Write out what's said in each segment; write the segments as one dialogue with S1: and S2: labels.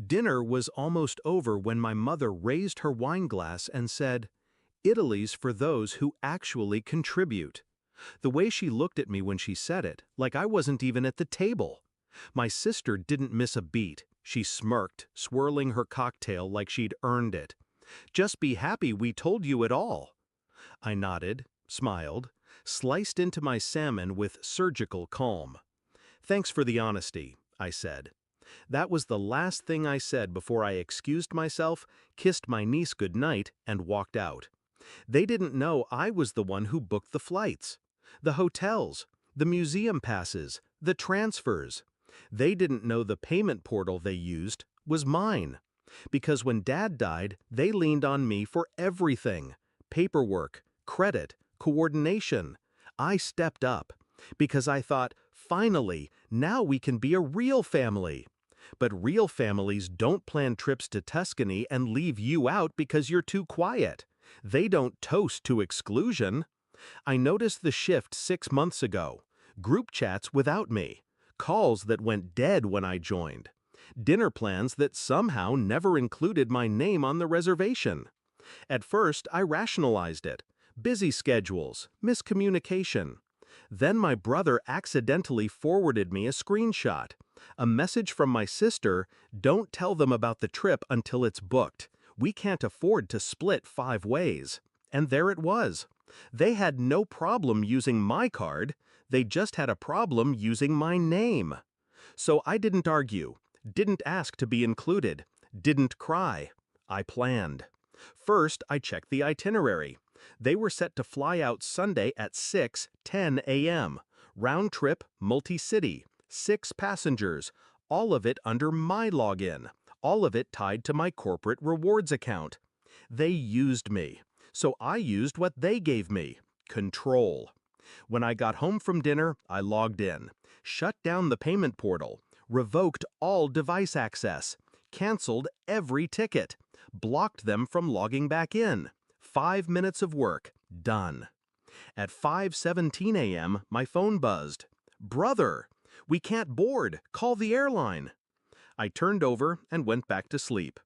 S1: Dinner was almost over when my mother raised her wine glass and said, "Italy's for those who actually contribute." The way she looked at me when she said it, like I wasn't even at the table. My sister didn't miss a beat. She smirked, swirling her cocktail like she'd earned it. "Just be happy we told you it all." I nodded, smiled, sliced into my salmon with surgical calm. "Thanks for the honesty," I said. That was the last thing I said before I excused myself, kissed my niece goodnight, and walked out. They didn't know I was the one who booked the flights, the hotels, the museum passes, the transfers. They didn't know the payment portal they used was mine. Because when Dad died, they leaned on me for everything: paperwork, credit, coordination. I stepped up because I thought, finally, now we can be a real family. But real families don't plan trips to Tuscany and leave you out because you're too quiet. They don't toast to exclusion. I noticed the shift 6 months ago. Group chats without me. Calls that went dead when I joined. Dinner plans that somehow never included my name on the reservation. At first, I rationalized it. Busy schedules, miscommunication. Then my brother accidentally forwarded me a screenshot. A message from my sister: "Don't tell them about the trip until it's booked. We can't afford to split 5 ways." And there it was. They had no problem using my card. They just had a problem using my name. So I didn't argue, didn't ask to be included, didn't cry. I planned. First, I checked the itinerary. They were set to fly out Sunday at 6:10 a.m. Round trip, multi-city, 6 passengers, all of it under my login, all of it tied to my corporate rewards account. They used me, so I used what they gave me: control. When I got home from dinner, I logged in, shut down the payment portal, revoked all device access, canceled every ticket, blocked them from logging back in. 5 minutes of work, done. At 5:17 a.m., my phone buzzed. "Brother, we can't board. Call the airline." I turned over and went back to sleep.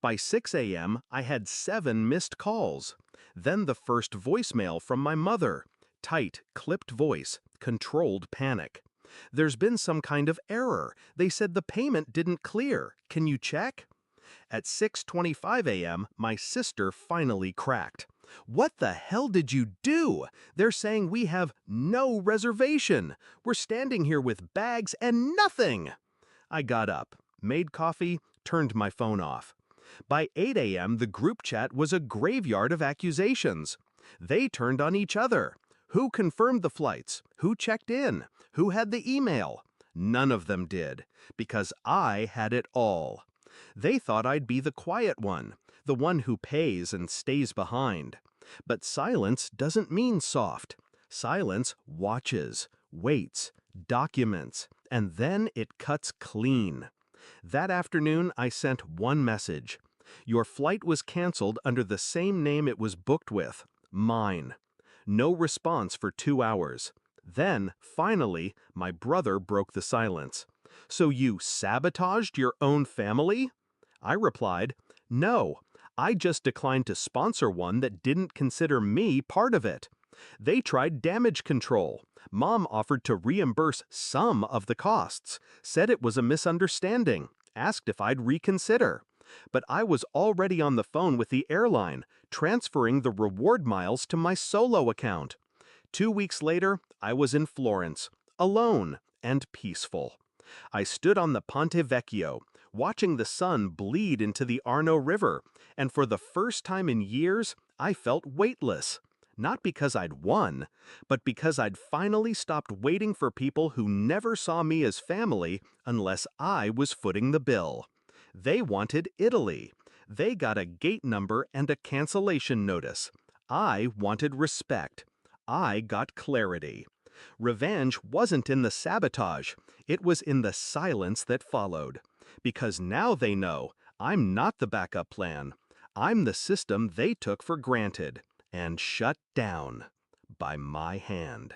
S1: By 6 a.m., I had 7 missed calls. Then the first voicemail from my mother. Tight, clipped voice, controlled panic. "There's been some kind of error. They said the payment didn't clear. Can you check?" At 6:25 a.m., my sister finally cracked. "What the hell did you do? They're saying we have no reservation. We're standing here with bags and nothing." I got up, made coffee, turned my phone off. By 8 a.m., the group chat was a graveyard of accusations. They turned on each other. Who confirmed the flights? Who checked in? Who had the email? None of them did, because I had it all. They thought I'd be the quiet one, the one who pays and stays behind. But silence doesn't mean soft. Silence watches, waits, documents, and then it cuts clean. That afternoon, I sent one message. "Your flight was canceled under the same name it was booked with, mine." No response for 2 hours. Then, finally, my brother broke the silence. "So you sabotaged your own family?" I replied, "No, I just declined to sponsor one that didn't consider me part of it." They tried damage control. Mom offered to reimburse some of the costs, said it was a misunderstanding, asked if I'd reconsider. But I was already on the phone with the airline, transferring the reward miles to my solo account. 2 weeks later, I was in Florence, alone and peaceful. I stood on the Ponte Vecchio, watching the sun bleed into the Arno River, and for the first time in years, I felt weightless. Not because I'd won, but because I'd finally stopped waiting for people who never saw me as family unless I was footing the bill. They wanted Italy. They got a gate number and a cancellation notice. I wanted respect. I got clarity. Revenge wasn't in the sabotage. It was in the silence that followed. Because now they know I'm not the backup plan. I'm the system they took for granted and shut down by my hand.